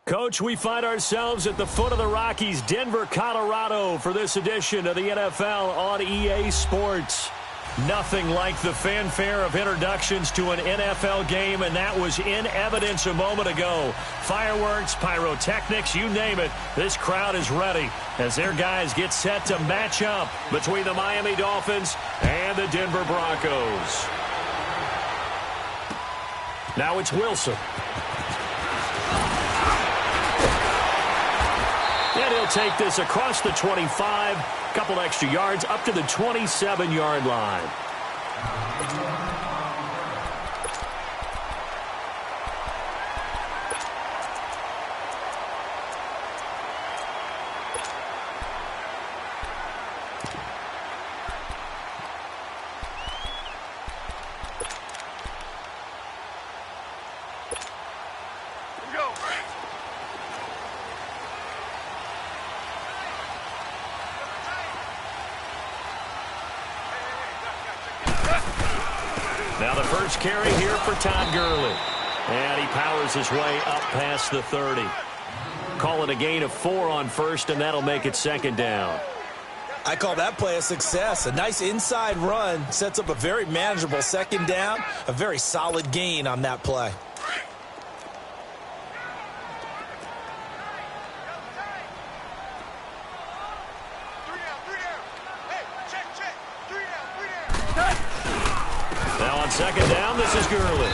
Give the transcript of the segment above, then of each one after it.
Coach, we find ourselves at the foot of the Rockies, Denver, Colorado, for this edition of the NFL on EA Sports. Nothing like the fanfare of introductions to an NFL game, and that was in evidence a moment ago. Fireworks, pyrotechnics, you name it. This crowd is ready as their guys get set to match up between the Miami Dolphins and the Denver Broncos. Now it's Wilson. And he'll take this across the 25, couple extra yards up to the 27-yard line. Now the first carry here for Todd Gurley. And he powers his way up past the 30. Call it a gain of 4 on first, and that'll make it second down. I call that play a success. A nice inside run sets up a very manageable second down. A very solid gain on that play. Now on second down, this is Gurley.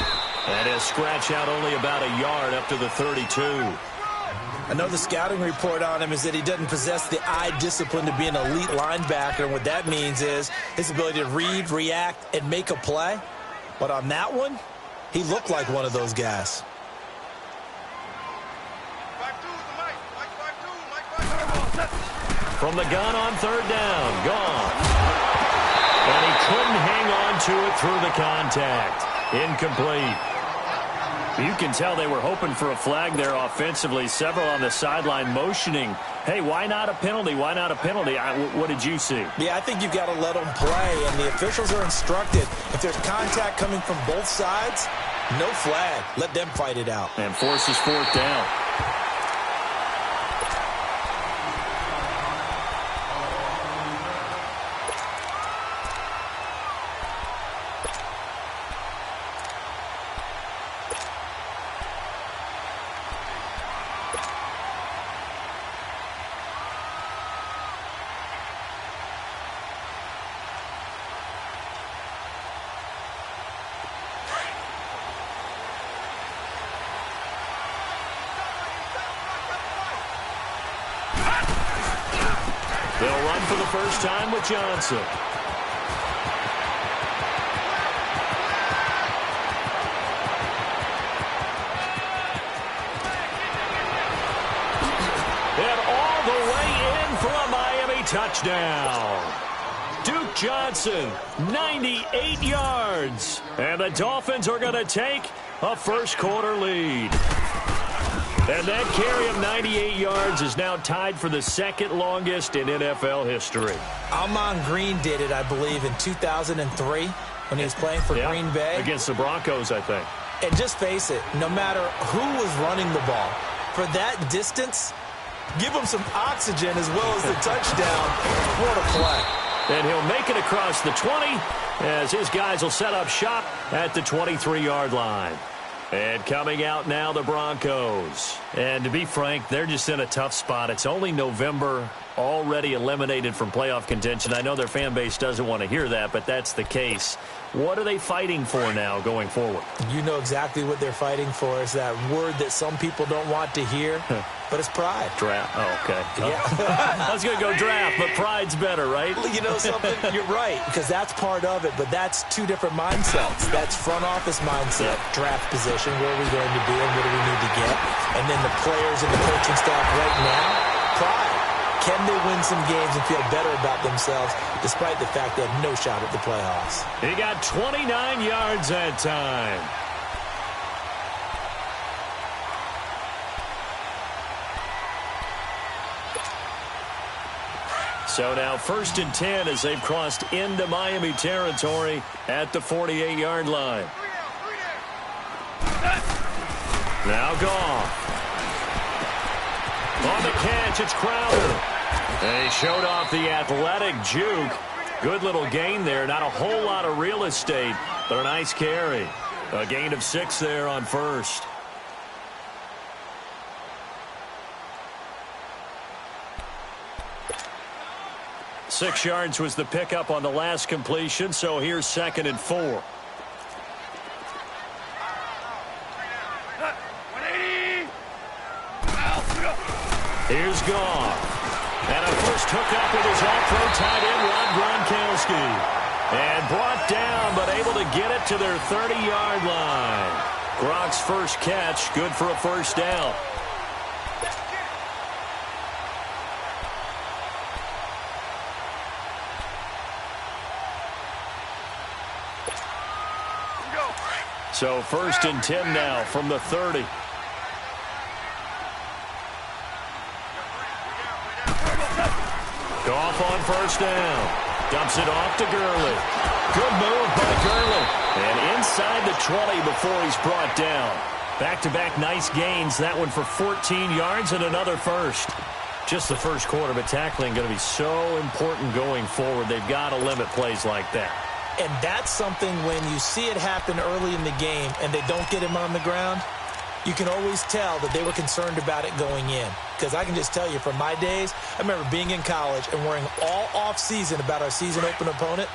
And he'll scratch out only about a yard up to the 32. I know the scouting report on him is that he doesn't possess the eye discipline to be an elite linebacker. And what that means is his ability to read, react, and make a play. But on that one, he looked like one of those guys. From the gun on third down, gone. And he couldn't hang on to it through the contact. Incomplete. You can tell they were hoping for a flag there offensively. Several on the sideline motioning, hey, why not a penalty? Why not a penalty? What did you see? Yeah, I think you've got to let them play, and the officials are instructed. If there's contact coming from both sides, no flag. Let them fight it out. And forces fourth down. They'll run for the first time with Johnson. And all the way in for a Miami touchdown. Duke Johnson, 98 yards. And the Dolphins are going to take a first quarter lead. And that carry of 98 yards is now tied for the second longest in NFL history. Ahman Green did it, I believe, in 2003 when he was playing for Green Bay. Against the Broncos, I think. And just face it, no matter who was running the ball, for that distance, give him some oxygen as well as the touchdown. What a play. And he'll make it across the 20 as his guys will set up shop at the 23-yard line. And coming out now, the Broncos. And to be frank, they're just in a tough spot. It's only November, already eliminated from playoff contention. I know their fan base doesn't want to hear that, but that's the case. What are they fighting for now going forward? You know exactly what they're fighting for. Is that word that some people don't want to hear, but it's pride. Draft. Oh, okay. Yeah. I was going to go draft, but pride's better, right? You know something? You're right, because that's part of it, but that's two different mindsets. That's front office mindset, draft position, where are we going to be and what do we need to get? And then the players and the coaching staff right now, pride. Can they win some games and feel better about themselves despite the fact they have no shot at the playoffs? He got 29 yards that time. So now 1st and 10 as they've crossed into Miami territory at the 48-yard line. Now gone. On the catch, it's Crowder. They showed off the athletic juke. Good little gain there. Not a whole lot of real estate, but a nice carry. A gain of 6 there on first. Six yards was the pickup on the last completion, so here's 2nd and 4. Here's Goff. And a first hookup with his all-pro tight end, Rob Gronkowski. And brought down, but able to get it to their 30-yard line. Gronk's first catch, good for a first down. So 1st and 10 now from the 30. Goff on first down. Dumps it off to Gurley. Good move by Gurley. And inside the 20 before he's brought down. Back-to-back nice gains. That one for 14 yards and another first. Just the first quarter, but tackling going to be so important going forward. They've got to limit plays like that. And that's something when you see it happen early in the game and they don't get him on the ground, you can always tell that they were concerned about it going in. Because I can just tell you from my days, I remember being in college and worrying all off-season about our season open opponent,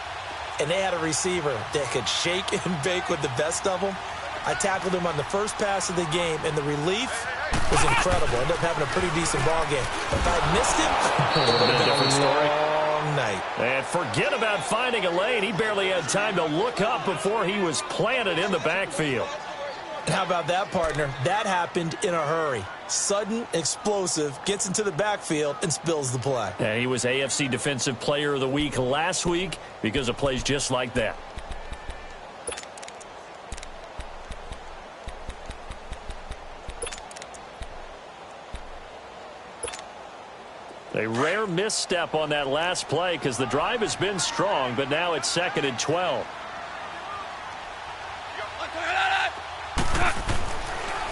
and they had a receiver that could shake and bake with the best of them. I tackled him on the first pass of the game, and the relief was incredible. Ended up having a pretty decent ball game. But if I had missed him, it would have been a different story. Night. And forget about finding a lane. He barely had time to look up before he was planted in the backfield. How about that, partner? That happened in a hurry. Sudden, explosive, gets into the backfield and spills the play. And he was AFC Defensive Player of the Week last week because of plays just like that. A rare misstep on that last play because the drive has been strong, but now it's 2nd and 12.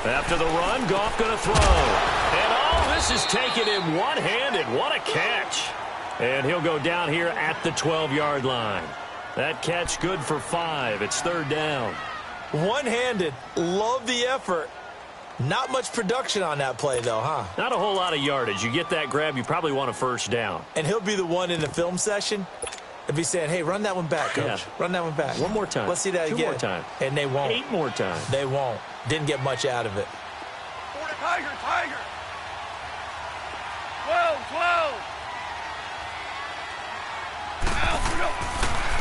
After the run, Goff going to throw. And this is taken in one-handed. What a catch. And he'll go down here at the 12-yard line. That catch good for 5. It's 3rd down. One-handed. Love the effort. Not much production on that play, though, huh? Not a whole lot of yardage. You get that grab, you probably want a first down. And he'll be the one in the film session and be saying, hey, run that one back, Coach. Yeah. Run that one back. One more time. Let's see that 2 again. more times. And they won't. 8 more times. They won't. Didn't get much out of it. Tiger, Tiger. 12.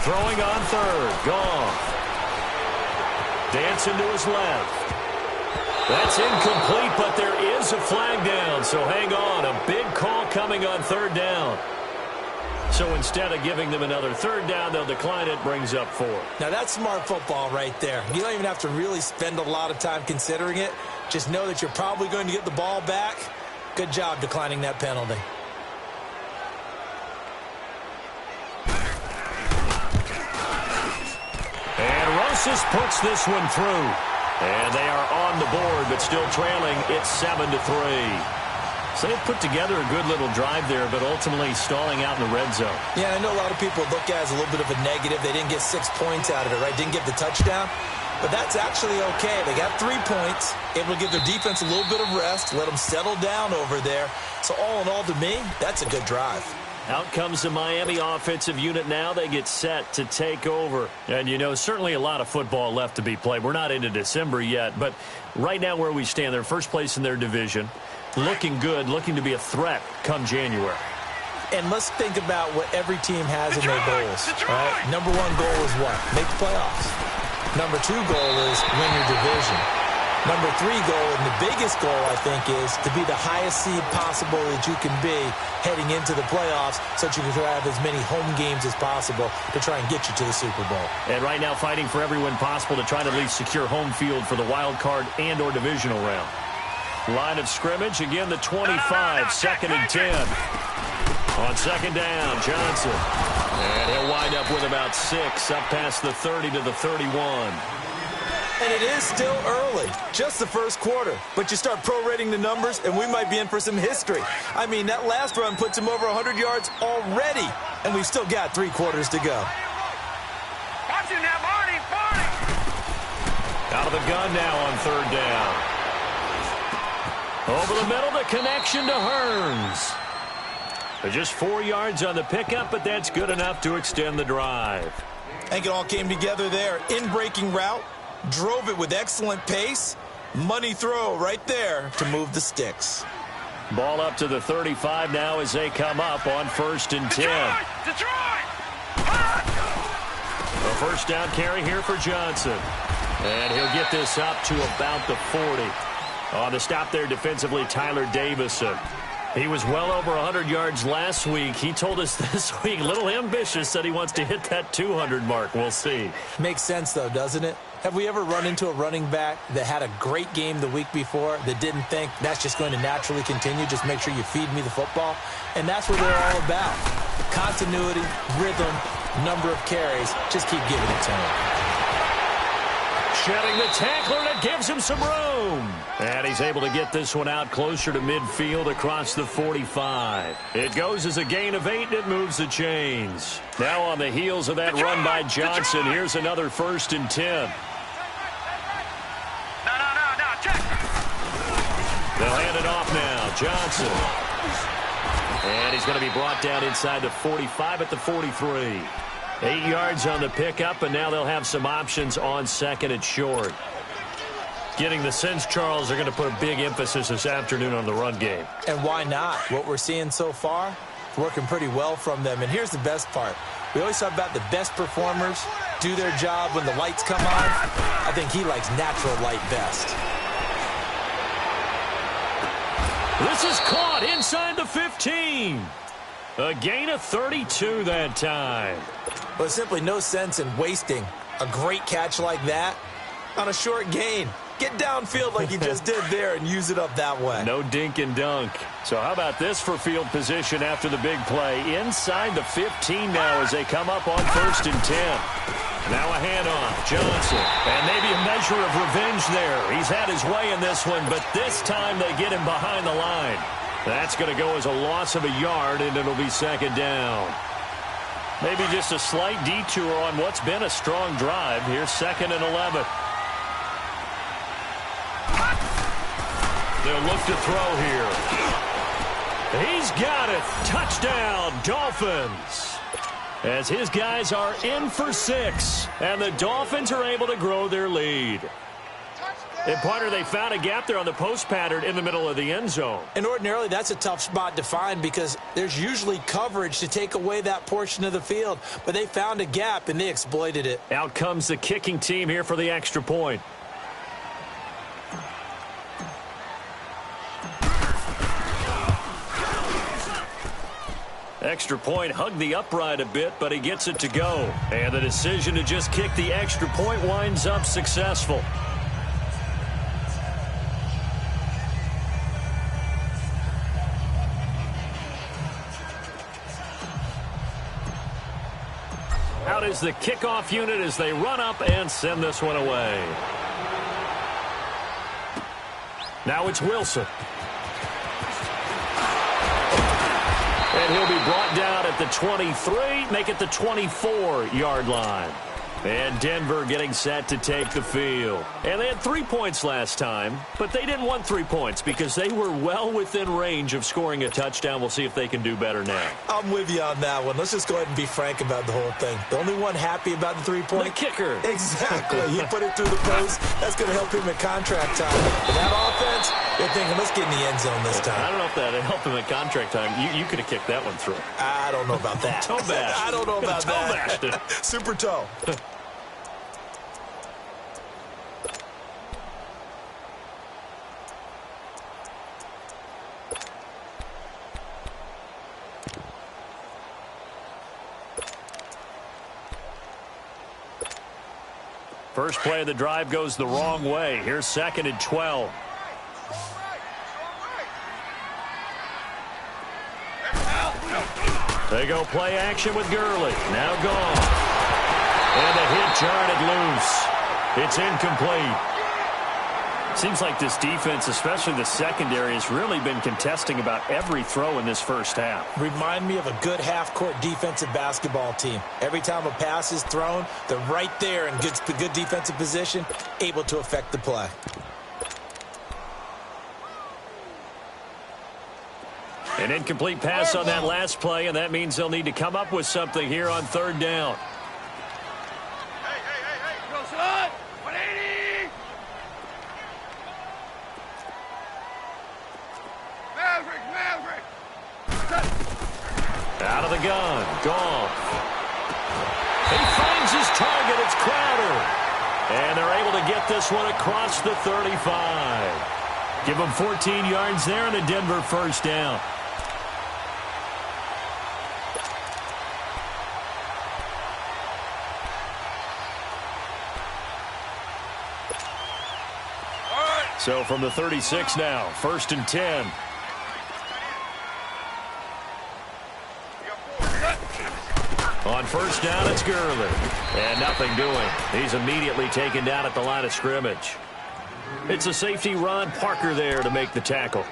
Throwing on 3rd. Goff. Dancing to his left. That's incomplete, but there is a flag down, so hang on. A big call coming on 3rd down. So instead of giving them another 3rd down, they'll decline it, brings up 4. Now, that's smart football right there. You don't even have to really spend a lot of time considering it. Just know that you're probably going to get the ball back. Good job declining that penalty. And Rosas puts this one through. And they are on the board, but still trailing. It's 7-3. So they put together a good little drive there, but ultimately stalling out in the red zone. Yeah, I know a lot of people look at it as a little bit of a negative. They didn't get 6 points out of it, right? Didn't get the touchdown. But that's actually okay. They got 3 points, able to give their defense a little bit of rest, let them settle down over there. So all in all, to me, that's a good drive. Out comes the Miami offensive unit now. They get set to take over. And, you know, certainly a lot of football left to be played. We're not into December yet, but right now where we stand, they're first place in their division. Looking good, looking to be a threat come January. And let's think about what every team has in their goals. Right? Number 1 goal is what? Make the playoffs. Number 2 goal is win your division. Number 3 goal, and the biggest goal, I think, is to be the highest seed possible that you can be heading into the playoffs so that you can have as many home games as possible to try and get you to the Super Bowl. And right now fighting for every win possible to try to at least secure home field for the wild card and or divisional round. Line of scrimmage, again the 25, 2nd and 10. On 2nd down, Johnson. And he'll wind up with about 6, up past the 30 to the 31. And it is still early, just the first quarter. But you start prorating the numbers, and we might be in for some history. I mean, that last run puts him over 100 yards already, and we've still got 3 quarters to go. Watch it now, Barney, Barney! Out of the gun now on 3rd down. Over the middle, the connection to Hearns. Just 4 yards on the pickup, but that's good enough to extend the drive. I think it all came together there. In-breaking route, drove it with excellent pace. Money throw right there to move the sticks. Ball up to the 35 now as they come up on 1st and 10. Detroit! A first down carry here for Johnson. And he'll get this up to about the 40. On the stop there defensively, Tyler Davison. He was well over 100 yards last week. He told us this week, a little ambitious, said he wants to hit that 200 mark. We'll see. Makes sense, though, doesn't it? Have we ever run into a running back that had a great game the week before that didn't think that's just going to naturally continue? Just make sure you feed me the football. And that's what they're all about. Continuity, rhythm, number of carries. Just keep giving it to him. Shedding the tackler, and it gives him some room. And he's able to get this one out closer to midfield across the 45. It goes as a gain of 8, and it moves the chains. Now on the heels of that run by Johnson, here's another 1st and 10. No, check. They'll hand it off now. Johnson. And he's going to be brought down inside the 45 at the 43. 8 yards on the pickup, and now they'll have some options on 2nd and short. Getting the sense, Charles, they're going to put a big emphasis this afternoon on the run game. And why not? What we're seeing so far, it's working pretty well from them. And here's the best part. We always talk about the best performers do their job when the lights come on. I think he likes natural light best. This is caught inside the 15. A gain of 32 that time. But simply no sense in wasting a great catch like that on a short gain. Get downfield like he just did there and use it up that way. No dink and dunk. So how about this for field position after the big play? Inside the 15 now as they come up on 1st and 10. Now a handoff. Johnson. And maybe a measure of revenge there. He's had his way in this one, but this time they get him behind the line. That's going to go as a loss of a yard, and it'll be 2nd down. Maybe just a slight detour on what's been a strong drive. Here's 2nd and 11. They'll look to throw here. He's got it. Touchdown, Dolphins. As his guys are in for 6, and the Dolphins are able to grow their lead. And, partner, they found a gap there on the post pattern in the middle of the end zone. And ordinarily, that's a tough spot to find because there's usually coverage to take away that portion of the field. But they found a gap, and they exploited it. Out comes the kicking team here for the extra point. Extra point hugged the upright a bit, but he gets it to go. And the decision to just kick the extra point winds up successful. Out is the kickoff unit as they run up and send this one away. Now it's Wilson. And he'll be brought down at the 23, make it the 24-yard line. And Denver getting set to take the field. And they had 3 points last time, but they didn't want 3 points because they were well within range of scoring a touchdown. We'll see if they can do better now. I'm with you on that one. Let's just go ahead and be frank about the whole thing. The only one happy about the 3-point? The kicker. Exactly. He put it through the post. That's going to help him at contract time. But that offense, they're thinking, let's get in the end zone this time. I don't know if that helped him at contract time. You could have kicked that one through. I don't know about that. Toe bash. I don't know about toe that. Bashed it. Super toe. First play of the drive goes the wrong way. Here's 2nd and 12. They go play action with Gurley. Now gone. And the hit jarred it loose. It's incomplete. Seems like this defense, especially the secondary, has really been contesting about every throw in this first half. Remind me of a good half-court defensive basketball team. Every time a pass is thrown, they're right there in good defensive position, able to affect the play. An incomplete pass on that last play, and that means they'll need to come up with something here on third down. Go, son! 180! Maverick! Out of the gun, Goff. He finds his target, it's Crowder. And they're able to get this one across the 35. Give them 14 yards there and a Denver first down. So from the 36 now, 1st and 10. On first down, it's Gurley. And nothing doing. He's immediately taken down at the line of scrimmage. It's a safety, Ron Parker, there to make the tackle.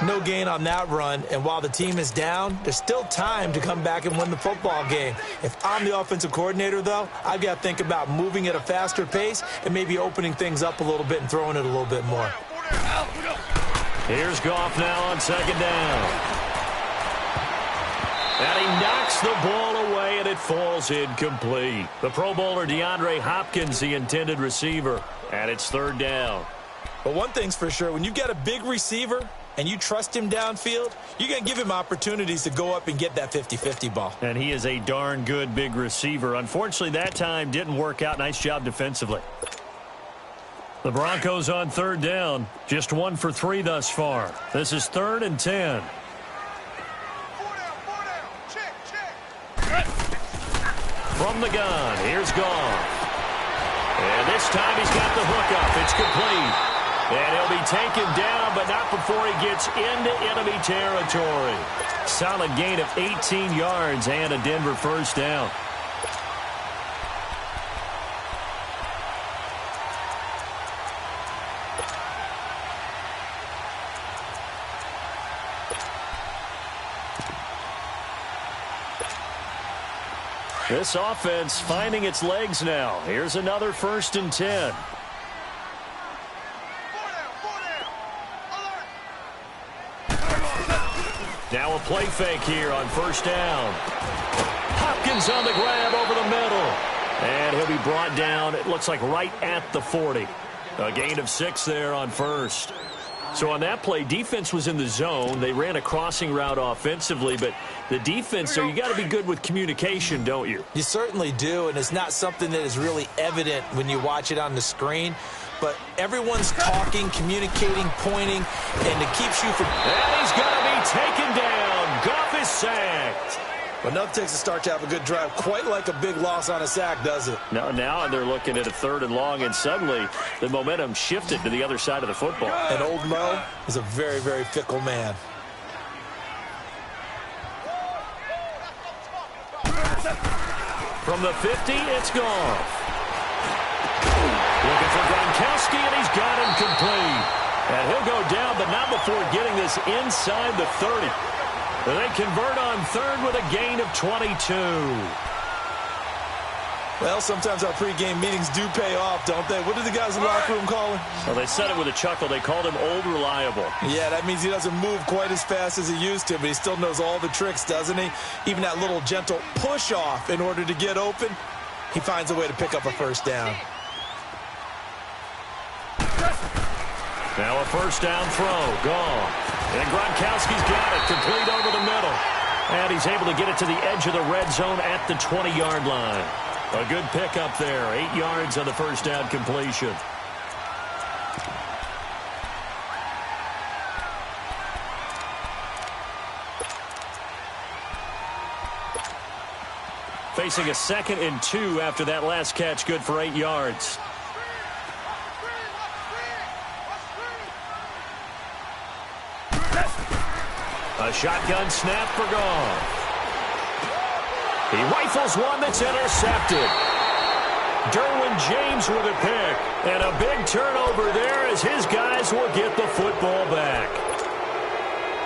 No gain on that run, and while the team is down, there's still time to come back and win the football game. If I'm the offensive coordinator, though, I've got to think about moving at a faster pace and maybe opening things up a little bit and throwing it a little bit more. Here's Goff now on second down. And he knocks the ball away, and it falls incomplete. The Pro Bowler DeAndre Hopkins, the intended receiver, and it's third down. But one thing's for sure, when you've got a big receiver and you trust him downfield, you're going to give him opportunities to go up and get that 50-50 ball. And he is a darn good big receiver. Unfortunately, that time didn't work out. Nice job defensively. The Broncos on third down. Just 1 for 3 thus far. This is 3rd and 10. From the gun, here's Goff. And this time he's got the hook up. It's complete. And he'll be taken down, but not before he gets into enemy territory. Solid gain of 18 yards and a Denver first down. This offense finding its legs now. Here's another 1st and 10. Now a play fake here on first down. Hopkins on the grab over the middle. And he'll be brought down, it looks like right at the 40. A gain of 6 there on first. So on that play, defense was in the zone. They ran a crossing route offensively, but the defense there, you got to be good with communication, don't you? You certainly do, and it's not something that is really evident when you watch it on the screen. But everyone's talking, communicating, pointing, and it keeps you from... And he's going to be taken down. Goff is sacked. But nothing takes a start to have a good drive, quite like a big loss on a sack, does it? Now they're looking at a 3rd and long, and suddenly the momentum shifted to the other side of the football. And old Mo is a very, very fickle man. From the 50, it's Goff. Looking for Gronkowski, and he's got him complete. And he'll go down, but not before getting this inside the 30. They convert on 3rd with a gain of 22. Well, sometimes our pregame meetings do pay off, don't they? What do the guys in the locker room call him? Well, they said it with a chuckle. They called him Old Reliable. Yeah, that means he doesn't move quite as fast as he used to, but he still knows all the tricks, doesn't he? Even that little gentle push-off in order to get open, he finds a way to pick up a first down. Now a first down throw. Gone. And Gronkowski's got it. Complete over the middle. And he's able to get it to the edge of the red zone at the 20-yard line. A good pickup there. 8 yards on the first down completion. Facing a 2nd and 2 after that last catch. Good for 8 yards. A shotgun snap for Goff. He rifles one that's intercepted. Derwin James with a pick. And a big turnover there as his guys will get the football back.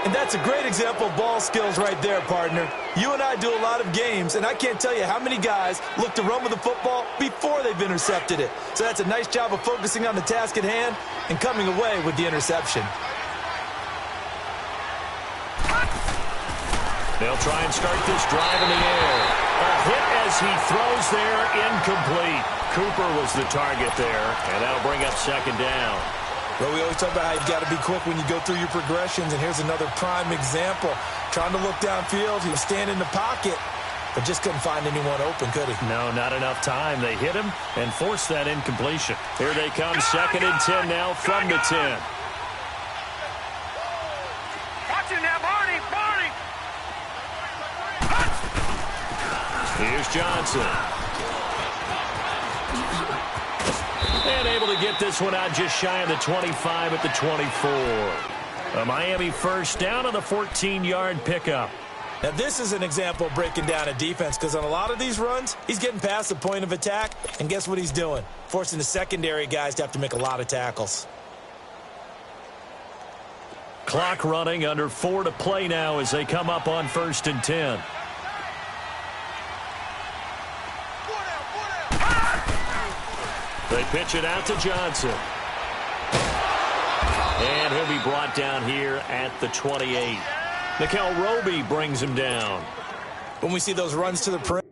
And that's a great example of ball skills right there, partner. You and I do a lot of games, and I can't tell you how many guys look to run with the football before they've intercepted it. So that's a nice job of focusing on the task at hand and coming away with the interception. They'll try and start this drive in the air. A hit as he throws there, incomplete. Cooper was the target there, and that'll bring up second down. Well, we always talk about how you've got to be quick when you go through your progressions, and here's another prime example. Trying to look downfield, he was standing in the pocket, but just couldn't find anyone open, could he? No, not enough time. They hit him and forced that incompletion. Here they come, 2nd and 10 now from the 10. Watch it now, Barney, Barney. Here's Johnson. And able to get this one out just shy of the 25 at the 24. A Miami first down on the 14-yard pickup. Now, this is an example of breaking down a defense because on a lot of these runs, he's getting past the point of attack, and guess what he's doing? Forcing the secondary guys to have to make a lot of tackles. Clock running, under 4 to play now as they come up on 1st and 10. They pitch it out to Johnson. And he'll be brought down here at the 28. Nickel Roby brings him down. When we see those runs to the perimeter,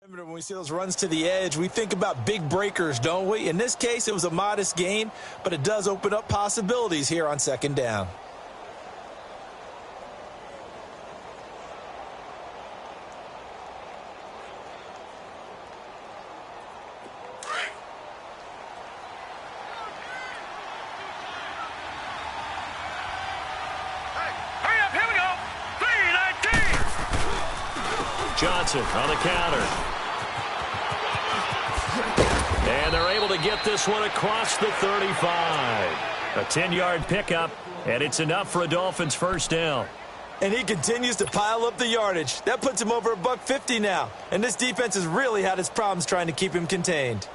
when we see those runs to the edge, we think about big breakers, don't we? In this case, it was a modest gain, but it does open up possibilities here on 2nd down. Hurry up, here we go. 3-19. Johnson on the counter. And they're able to get this one across the 35. A 10-yard pickup, and it's enough for a Dolphins first down. And he continues to pile up the yardage. That puts him over $150 now. And this defense has really had its problems trying to keep him contained.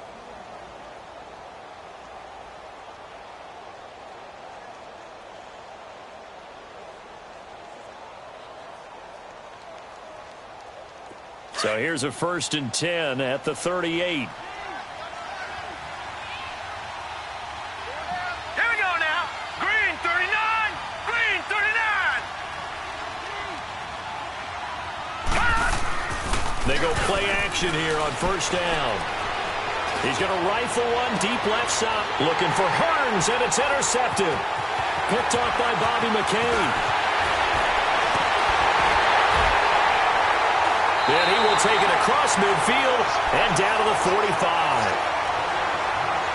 So here's a 1st and 10 at the 38. They go play action here on 1st down. He's going to rifle one deep left side. Looking for Hearns, and it's intercepted. picked off by Bobby McCain. And he will take it across midfield and down to the 45.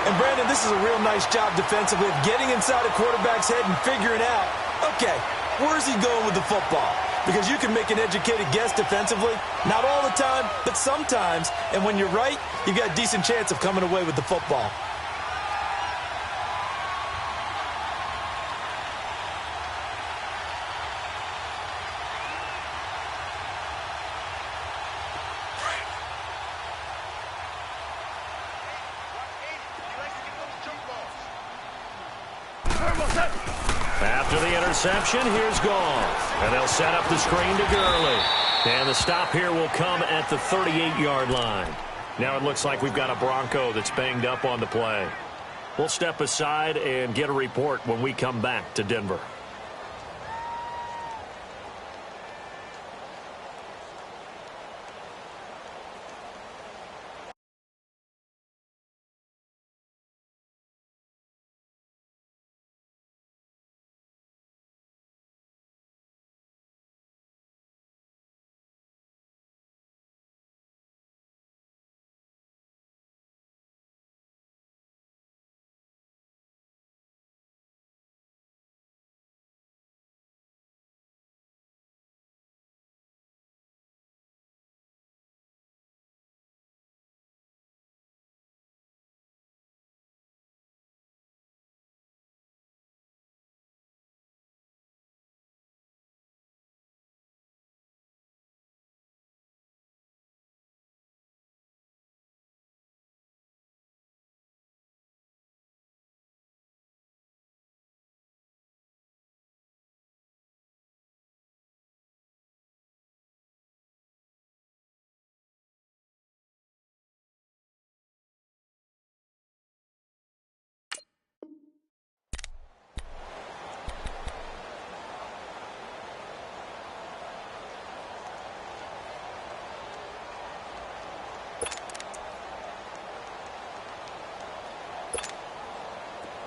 And, Brandon, this is a real nice job defensively of getting inside a quarterback's head and figuring out, okay, where's he going with the football? Because you can make an educated guess defensively. Not all the time, but sometimes. And when you're right, you've got a decent chance of coming away with the football. After the interception, here's Goff. And they'll set up the screen to Gurley. And the stop here will come at the 38-yard line. Now it looks like we've got a Bronco that's banged up on the play. We'll step aside and get a report when we come back to Denver.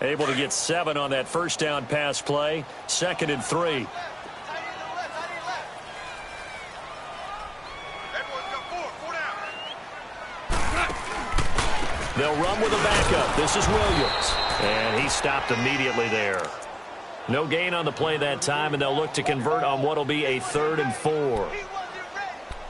Able to get 7 on that first down pass play. 2nd and 3. They'll run with a backup. This is Williams. And he stopped immediately there. No gain on the play that time, and they'll look to convert on what will be a 3rd and 4.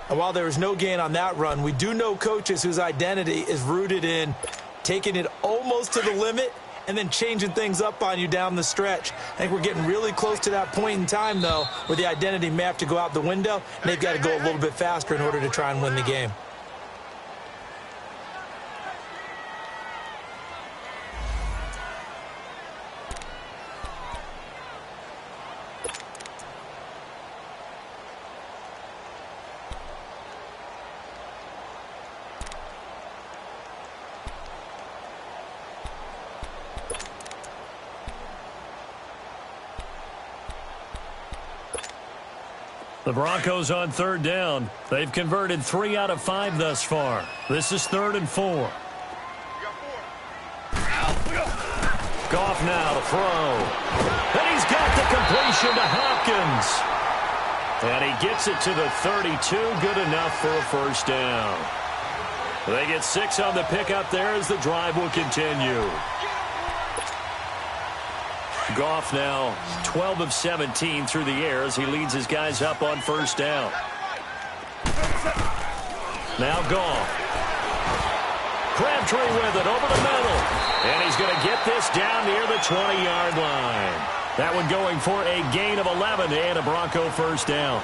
And while there was no gain on that run, we do know coaches whose identity is rooted in taking it almost to the limit and then changing things up on you down the stretch. I think we're getting really close to that point in time, though, where the identity may have to go out the window, and they've got to go a little bit faster in order to try and win the game. The Broncos on 3rd down. They've converted 3 out of 5 thus far. This is 3rd and 4. Goff now to throw. And he's got the completion to Hopkins. And he gets it to the 32. Good enough for a first down. They get 6 on the pickup there as the drive will continue. Goff now 12 of 17 through the air as he leads his guys up on first down. Now Goff. Crabtree with it over the middle. And he's going to get this down near the 20-yard line. That one going for a gain of 11 and a Bronco first down.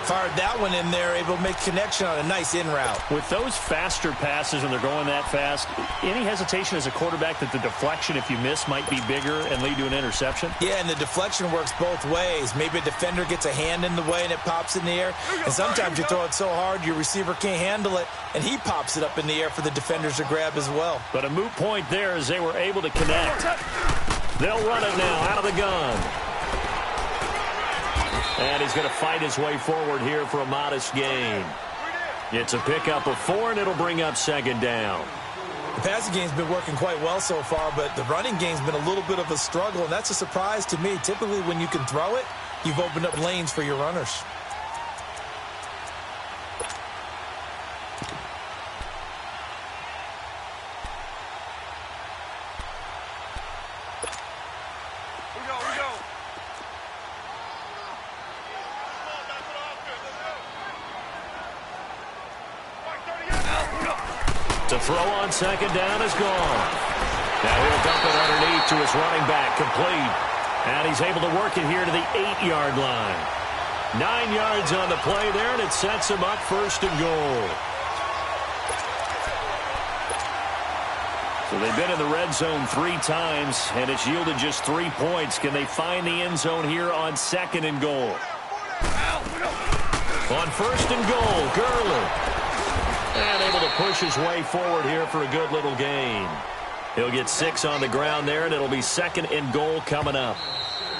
Fired that one in there, able to make connection on a nice in route. With those faster passes when they're going that fast, any hesitation as a quarterback that the deflection, if you miss, might be bigger and lead to an interception? Yeah, and the deflection works both ways. Maybe a defender gets a hand in the way and it pops in the air. And sometimes you throw it so hard your receiver can't handle it, and he pops it up in the air for the defenders to grab as well. But a moot point there as they were able to connect. They'll run it now out of the gun. And he's going to fight his way forward here for a modest gain. It's a pickup of 4, and it'll bring up 2nd down. The passing game's been working quite well so far, but the running game's been a little bit of a struggle, and that's a surprise to me. Typically, when you can throw it, you've opened up lanes for your runners. To throw on second down is gone. Now he'll dump it underneath to his running back, complete. And he's able to work it here to the 8-yard line. 9 yards on the play there, and it sets him up first and goal. So they've been in the red zone 3 times, and it's yielded just 3 points. Can they find the end zone here on second and goal? On first and goal, Gurley. And able to push his way forward here for a good little gain. He'll get 6 on the ground there, and it'll be second and goal coming up.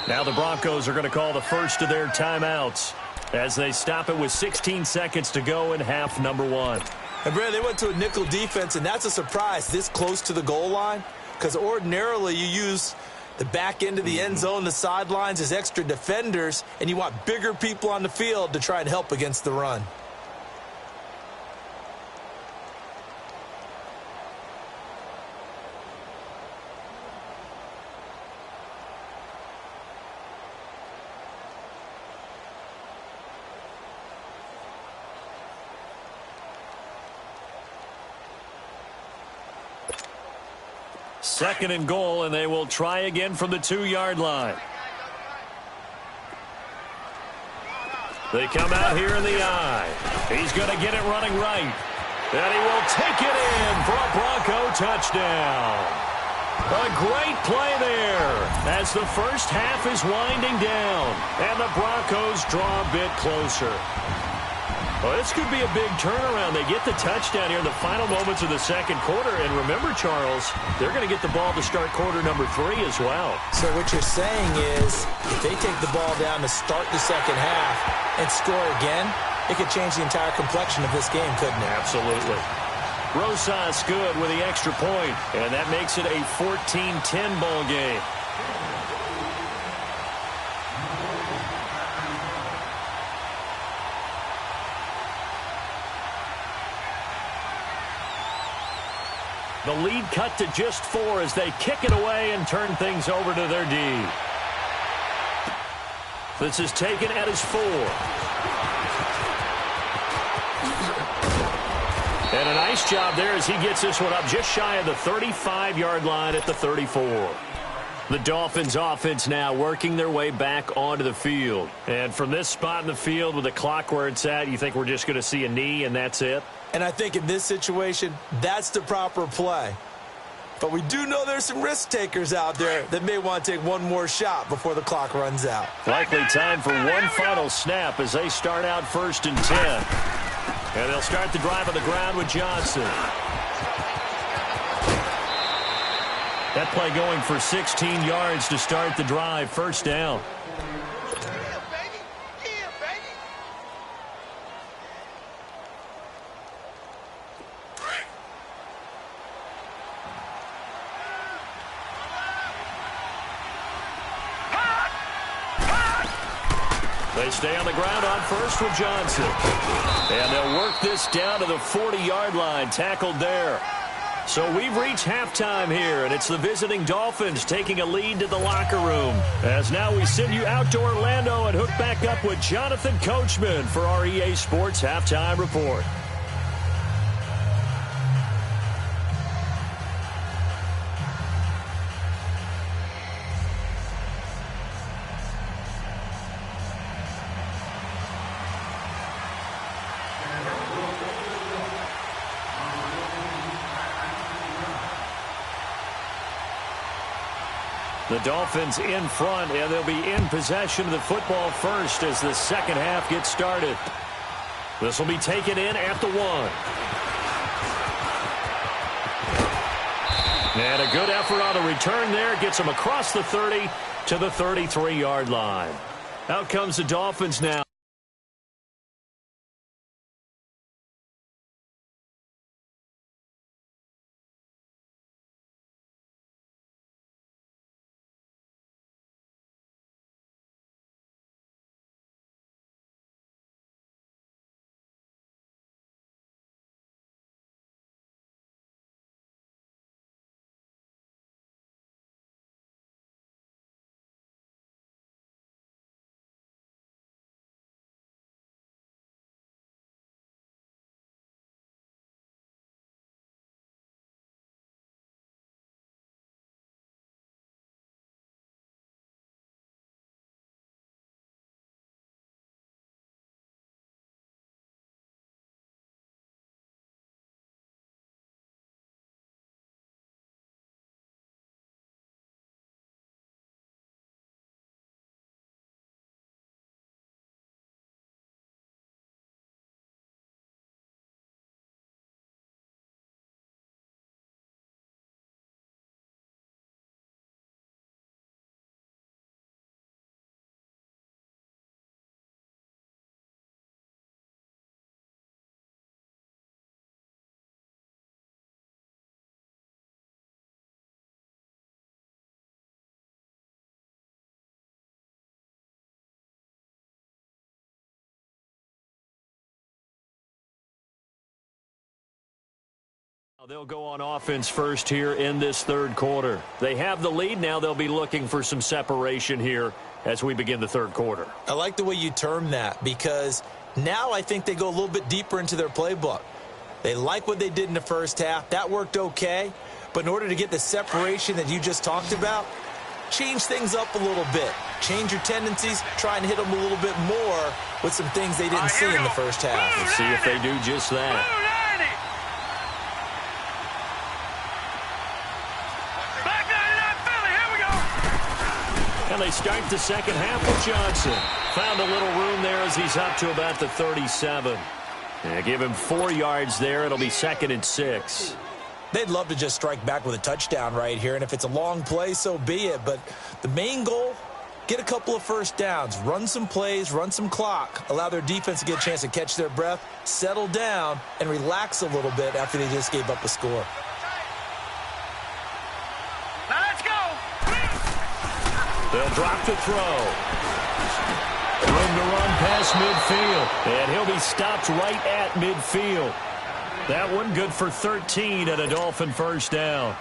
Now the Broncos are going to call the first of their timeouts as they stop it with 16 seconds to go in half number 1. And, Brad, they went to a nickel defense, and that's a surprise this close to the goal line, because ordinarily you use the back end of the end zone, the sidelines as extra defenders, and you want bigger people on the field to try and help against the run. Second and goal, and they will try again from the 2-yard line. They come out here in the eye. He's going to get it running right. And he will take it in for a Bronco touchdown. A great play there as the first half is winding down, and the Broncos draw a bit closer. Well, this could be a big turnaround. They get the touchdown here in the final moments of the second quarter. And remember, Charles, they're going to get the ball to start quarter number 3 as well. So what you're saying is if they take the ball down to start the second half and score again, it could change the entire complexion of this game, couldn't it? Absolutely. Rosas good with the extra point, and that makes it a 14-10 ball game. The lead cut to just 4 as they kick it away and turn things over to their D. This is taken at his 4. And a nice job there as he gets this one up just shy of the 35-yard line at the 34. The Dolphins offense now working their way back onto the field. And from this spot in the field with the clock where it's at, you think we're just going to see a knee and that's it? And I think in this situation, that's the proper play. But we do know there's some risk takers out there that may want to take one more shot before the clock runs out. Likely time for one final snap as they start out first and 10. And they'll start the drive on the ground with Johnson. That play going for 16 yards to start the drive, first down. They stay on the ground on first with Johnson. And they'll work this down to the 40-yard line, tackled there. So we've reached halftime here, and it's the visiting Dolphins taking a lead to the locker room. As now we send you out to Orlando and hook back up with Jonathan Coachman for our EA Sports Halftime Report. The Dolphins in front, and they'll be in possession of the football first as the second half gets started. This will be taken in at the 1. And a good effort on the return there. Gets them across the 30 to the 33-yard line. Out comes the Dolphins now. They'll go on offense first here in this third quarter. They have the lead. Now they'll be looking for some separation here as we begin the third quarter. I like the way you term that, because now I think they go a little bit deeper into their playbook. They like what they did in the first half. That worked okay. But in order to get the separation that you just talked about, change things up a little bit. Change your tendencies. Try and hit them a little bit more with some things they didn't see in the first half. Let's see if they do just that. And they start the second half with Johnson. Found a little room there as he's up to about the 37. Yeah, give him 4 yards there. It'll be 2nd and 6. They'd love to just strike back with a touchdown right here, and if it's a long play, so be it. But the main goal, get a couple of first downs, run some plays, run some clock, allow their defense to get a chance to catch their breath, settle down, and relax a little bit after they just gave up a score. They'll drop the throw. Room to run past midfield. And he'll be stopped right at midfield. That one good for 13 and a Dolphin first down.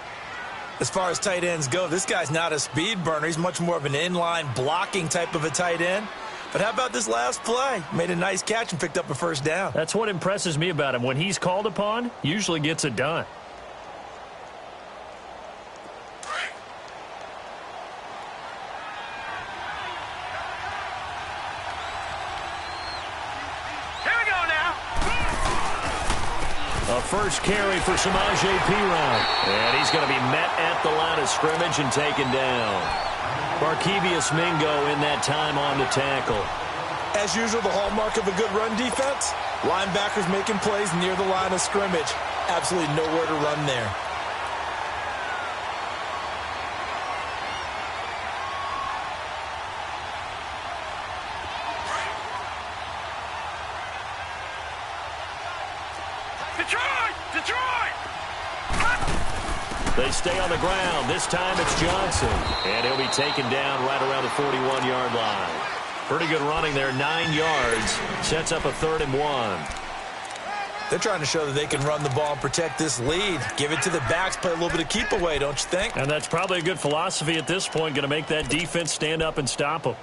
As far as tight ends go, this guy's not a speed burner. He's much more of an inline blocking type of a tight end. But how about this last play? Made a nice catch and picked up a first down. That's what impresses me about him. When he's called upon, usually gets it done. A first carry for Samaje Perine. And he's going to be met at the line of scrimmage and taken down. Barkevious Mingo in that time on the tackle. As usual, the hallmark of a good run defense, linebackers making plays near the line of scrimmage. Absolutely nowhere to run there. They stay on the ground. This time it's Johnson. And he'll be taken down right around the 41-yard line. Pretty good running there, 9 yards. Sets up a 3rd and 1. They're trying to show that they can run the ball and protect this lead. Give it to the backs, play a little bit of keep away, don't you think? And that's probably a good philosophy at this point. Going to make that defense stand up and stop them.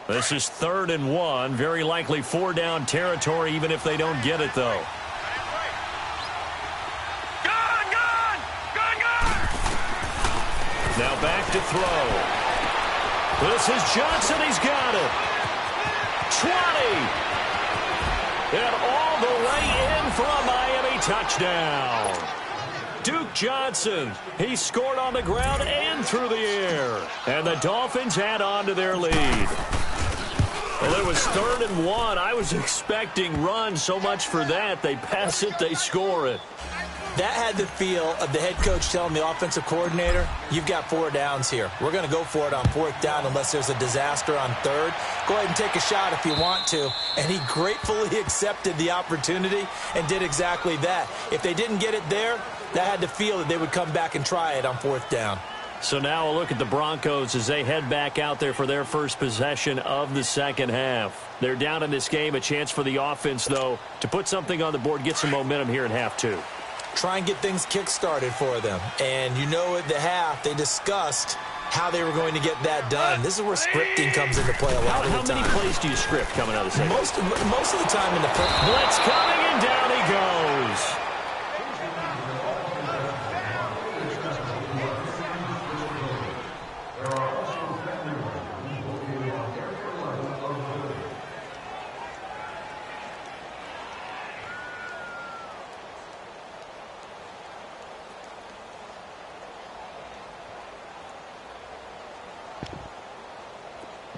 This is 3rd and 1. Very likely 4-down territory, even if they don't get it, though. Now back to throw. This is Johnson. He's got it. 20. And all the way in for a Miami touchdown. Duke Johnson. He scored on the ground and through the air. And the Dolphins add on to their lead. Well, it was 3rd and 1. I was expecting run, so much for that. They pass it, they score it. That had the feel of the head coach telling the offensive coordinator, you've got 4 downs here. We're going to go for it on 4th down unless there's a disaster on 3rd. Go ahead and take a shot if you want to. And he gratefully accepted the opportunity and did exactly that. If they didn't get it there, that had the feel that they would come back and try it on 4th down. So now a look at the Broncos as they head back out there for their first possession of the second half. They're down in this game. A chance for the offense, though, to put something on the board, get some momentum here in half 2. Try and get things kick-started for them. And you know at the half, they discussed how they were going to get that done. This is where scripting comes into play a lot of the time. How many plays do you script coming out of the second? Most of the time in the play. Blitz coming, and down he goes.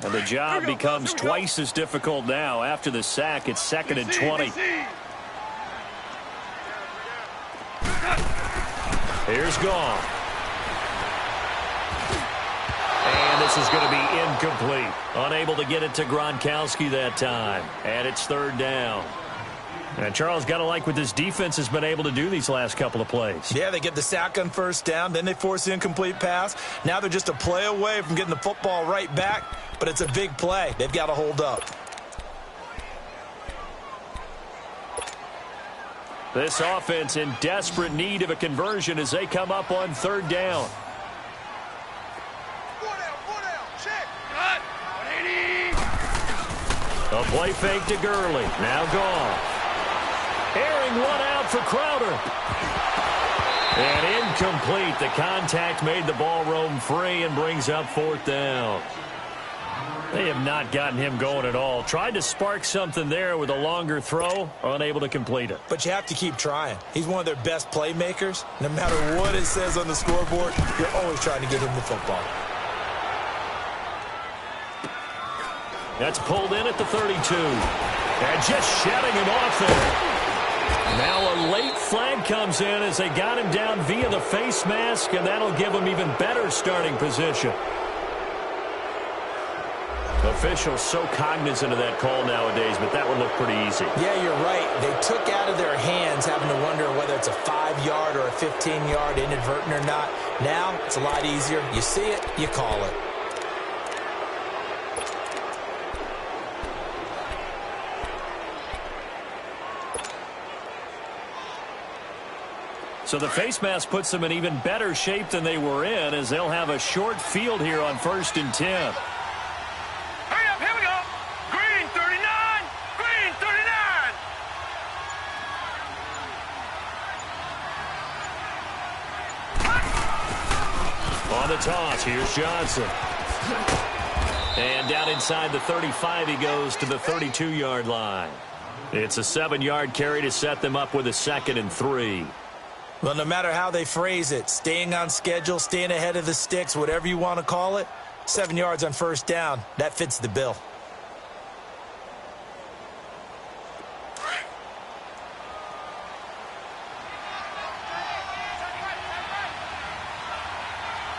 And the job becomes twice as difficult now. After the sack, it's 2nd and 20. Here's Goff. And this is going to be incomplete. Unable to get it to Gronkowski that time. And it's 3rd down. And Charles, got to like what this defense has been able to do these last couple of plays. Yeah, they get the sack on 1st down, then they force the incomplete pass. Now they're just a play away from getting the football right back, but it's a big play. They've got to hold up. This offense in desperate need of a conversion as they come up on third down. Check. Cut. 180. A play fake to Gurley. Now gone. Airing one out for Crowder. And incomplete. The contact made the ball roam free and brings up fourth down. They have not gotten him going at all. Tried to spark something there with a longer throw, unable to complete it. But you have to keep trying. He's one of their best playmakers. No matter what it says on the scoreboard, you're always trying to get him the football. That's pulled in at the 32. And just shutting him off there. Now a late flag comes in as they got him down via the face mask, and that'll give him even better starting position. Officials so cognizant of that call nowadays, but that would look pretty easy. Yeah, you're right. They took out of their hands having to wonder whether it's a 5-yard or a 15-yard inadvertent or not. Now it's a lot easier. You see it, you call it. So the face mask puts them in even better shape than they were in, as they'll have a short field here on 1st and 10. Hurry up, here we go. Green 39. Green 39. On the toss, here's Johnson. And down inside the 35, he goes to the 32-yard line. It's a 7-yard carry to set them up with a 2nd and 3. Well, no matter how they phrase it, staying on schedule, staying ahead of the sticks, whatever you want to call it, 7 yards on 1st down, that fits the bill.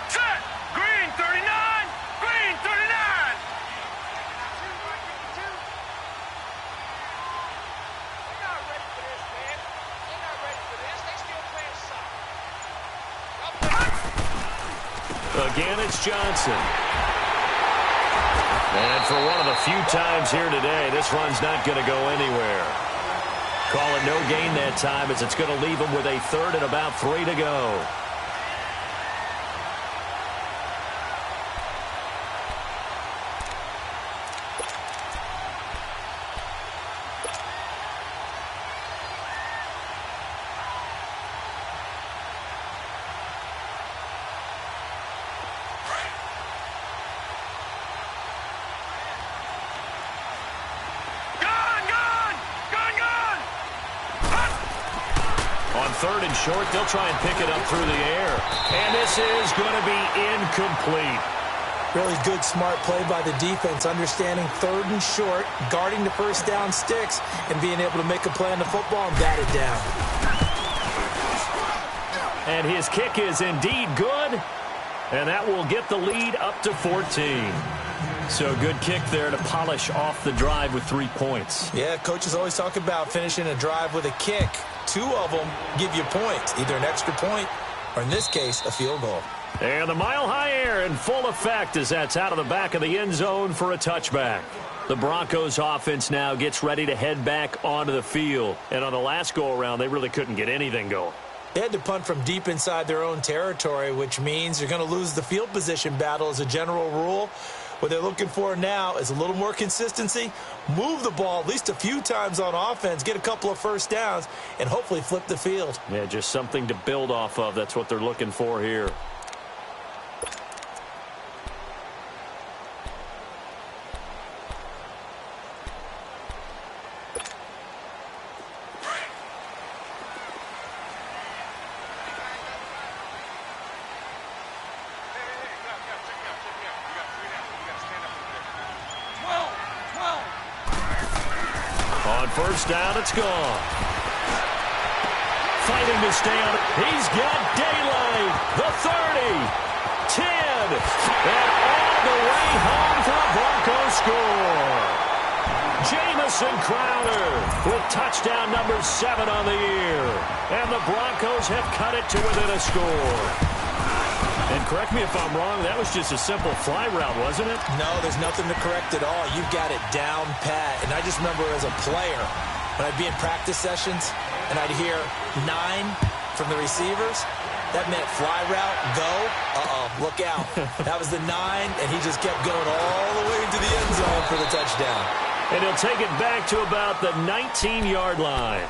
Set. Green 39. Green 39. They're not ready for this, man. They're not ready for this. They still playing soccer. Again, it's Johnson. And for one of the few times here today, this run's not going to go anywhere. Call it no gain that time, as it's going to leave them with a 3rd and about 3 to go. On 3rd and short, they'll try and pick it up through the air. And this is going to be incomplete. Really good, smart play by the defense, understanding 3rd and short, guarding the 1st down sticks, and being able to make a play on the football and bat it down. And his kick is indeed good. And that will get the lead up to 14. So good kick there to polish off the drive with 3 points. Yeah, coaches always talk about finishing a drive with a kick. 2 of them give you points, either an extra point or, in this case, a field goal. And the mile-high air in full effect as that's out of the back of the end zone for a touchback. The Broncos offense now gets ready to head back onto the field. And on the last go-around, they really couldn't get anything going. They had to punt from deep inside their own territory, which means you're going to lose the field position battle as a general rule. What they're looking for now is a little more consistency, move the ball at least a few times on offense, get a couple of 1st downs, and hopefully flip the field. Yeah, just something to build off of. That's what they're looking for here. On 1st down, it's gone. Fighting to stay on it. He's got daylight. The 30, 10, and all the way home for a Broncos score. Jamison Crowder with touchdown number 7 on the year. And the Broncos have cut it to within a score. And correct me if I'm wrong, that was just a simple fly route, wasn't it? No, there's nothing to correct at all. You've got it down pat. And I just remember as a player, when I'd be in practice sessions, and I'd hear 9 from the receivers, that meant fly route, go, look out. That was the 9, and he just kept going all the way into the end zone for the touchdown. And he'll take it back to about the 19-yard line.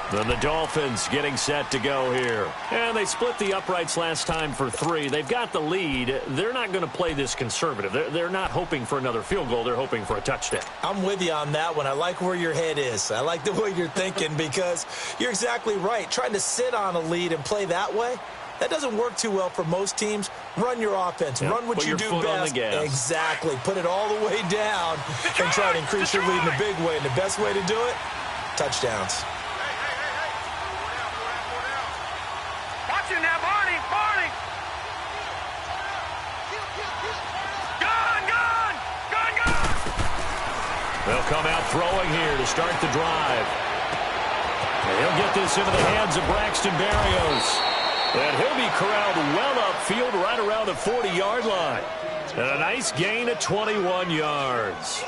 Then the Dolphins getting set to go here. And they split the uprights last time for 3. They've got the lead. They're not going to play this conservative. They're not hoping for another field goal. They're hoping for a touchdown. I'm with you on that one. I like where your head is. I like the way you're thinking because you're exactly right. Trying to sit on a lead and play that way, that doesn't work too well for most teams. Run your offense. Yep. Run what you do best. Exactly. Put it all the way down and try to increase your lead in a big way. And the best way to do it, touchdowns. Watch him now, Barney. Barney. Gun. They'll come out throwing here to start the drive. And he'll get this into the hands of Braxton Berrios. And he'll be corralled well upfield right around the 40-yard line. And a nice gain of 21 yards.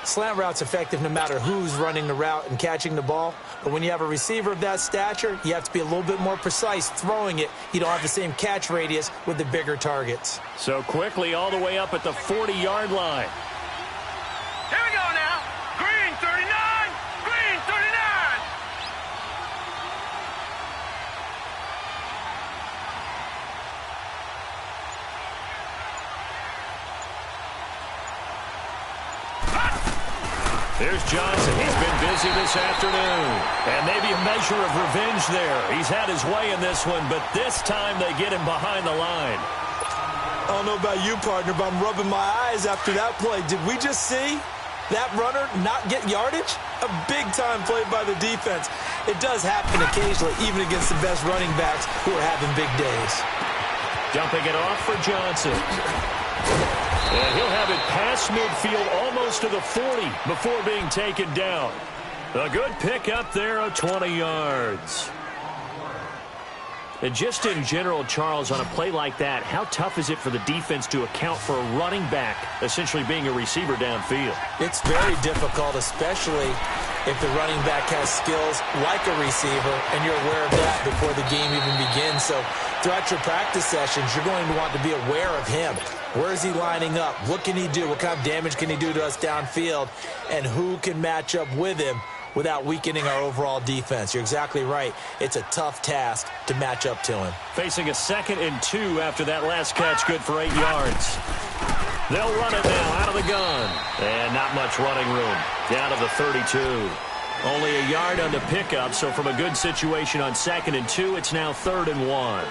Slant route's effective no matter who's running the route and catching the ball. But when you have a receiver of that stature, you have to be a little bit more precise throwing it. You don't have the same catch radius with the bigger targets. So quickly all the way up at the 40-yard line. Here we go now. Green 39. Green 39. Here's Johnson. He's been busy this afternoon. And maybe a measure of revenge there. He's had his way in this one, but this time they get him behind the line. I don't know about you, partner, but I'm rubbing my eyes after that play. Did we just see that runner not get yardage? A big-time play by the defense. It does happen occasionally, even against the best running backs who are having big days. Dumping it off for Johnson. And he'll have it past midfield almost to the 40 before being taken down. A good pickup there of 20 yards. And just in general, Charles, on a play like that, how tough is it for the defense to account for a running back essentially being a receiver downfield? It's very difficult, especially if the running back has skills like a receiver, and you're aware of that before the game even begins. So throughout your practice sessions, you're going to want to be aware of him. Where is he lining up? What can he do? What kind of damage can he do to us downfield? And who can match up with him without weakening our overall defense? You're exactly right. It's a tough task to match up to him. Facing a 2nd and 2 after that last catch, good for 8 yards. They'll run it now out of the gun. And not much running room. Down to the 32. Only a yard on the pickup, so from a good situation on 2nd and 2, it's now 3rd and 1.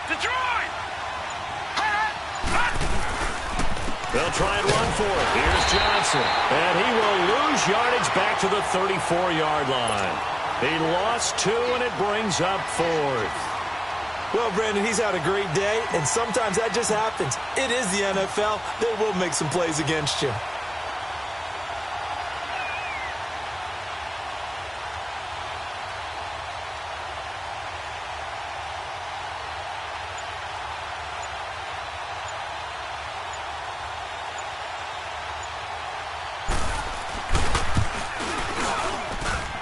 Detroit! They'll try and run for it. Here's Johnson. And he will lose yardage back to the 34-yard line. He lost 2, and it brings up 4th. Well, Brandon, he's had a great day, and sometimes that just happens. It is the NFL. They will make some plays against you.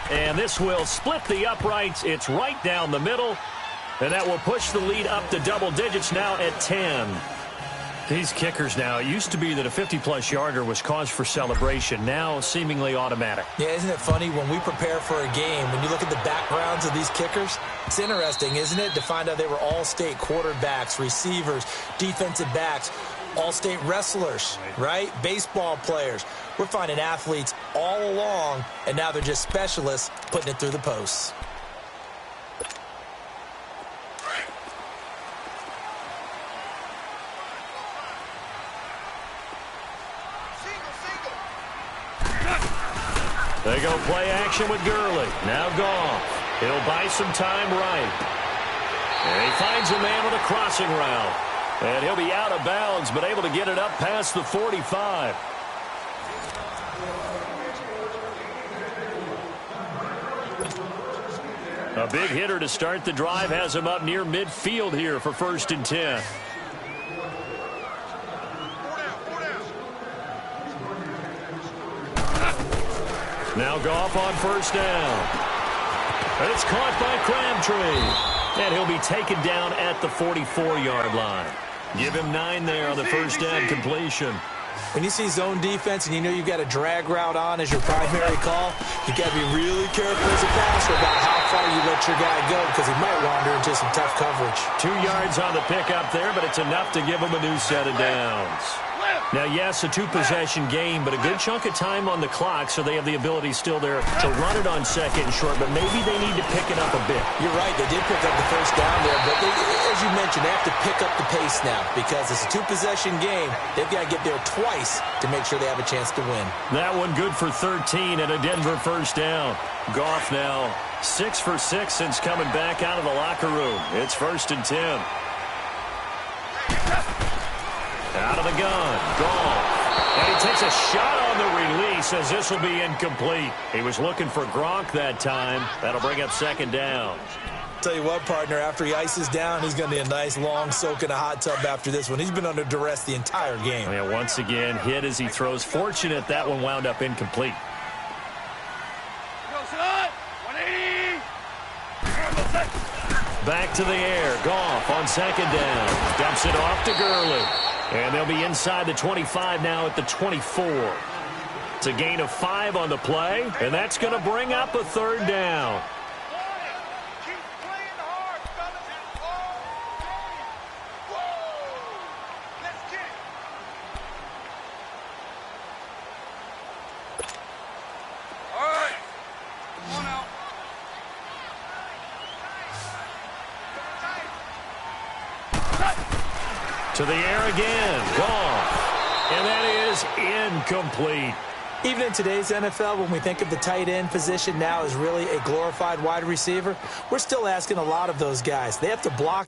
And this will split the uprights. It's right down the middle. And that will push the lead up to double digits now at 10. These kickers now, it used to be that a 50-plus yarder was cause for celebration. Now seemingly automatic. Yeah, isn't it funny when we prepare for a game, when you look at the backgrounds of these kickers, it's interesting, isn't it, to find out they were all-state quarterbacks, receivers, defensive backs, all-state wrestlers, right? Baseball players. We're finding athletes all along, and now they're just specialists putting it through the posts. They go play action with Gurley. Now Goff. He'll buy some time right. And he finds a man on a crossing route. And he'll be out of bounds, but able to get it up past the 45. A big hitter to start the drive has him up near midfield here for 1st and 10. Now Goff on 1st down. It's caught by Crabtree. And he'll be taken down at the 44-yard line. Give him 9 there on the 1st down completion. When you see zone defense and you know you've got a drag route on as your primary call, you got to be really careful as a passer about how far you let your guy go because he might wander into some tough coverage. 2 yards on the pickup there, but it's enough to give him a new set of downs. Now, yes, a 2-possession game, but a good chunk of time on the clock, so they have the ability still there to run it on 2nd and short, but maybe they need to pick it up a bit. You're right. They did pick up the 1st down there, but as you mentioned, they have to pick up the pace now because it's a 2-possession game. They've got to get there twice to make sure they have a chance to win. That one good for 13 and a Denver 1st down. Goff now 6 for 6 since coming back out of the locker room. It's 1st and 10. Out of the gun, Goff. And he takes a shot on the release as this will be incomplete. He was looking for Gronk that time. That'll bring up 2nd down. Tell you what, partner, after he ices down, he's going to be a nice long soak in a hot tub after this one. He's been under duress the entire game. Yeah, once again, hit as he throws. Fortunate that one wound up incomplete. Back to the air. Goff on 2nd down. Dumps it off to Gurley. And they'll be inside the 25 now at the 24. It's a gain of 5 on the play, and that's going to bring up a 3rd down. To the air again, Goff. And that is incomplete. Even in today's NFL, when we think of the tight end position now as really a glorified wide receiver, we're still asking a lot of those guys. They have to block.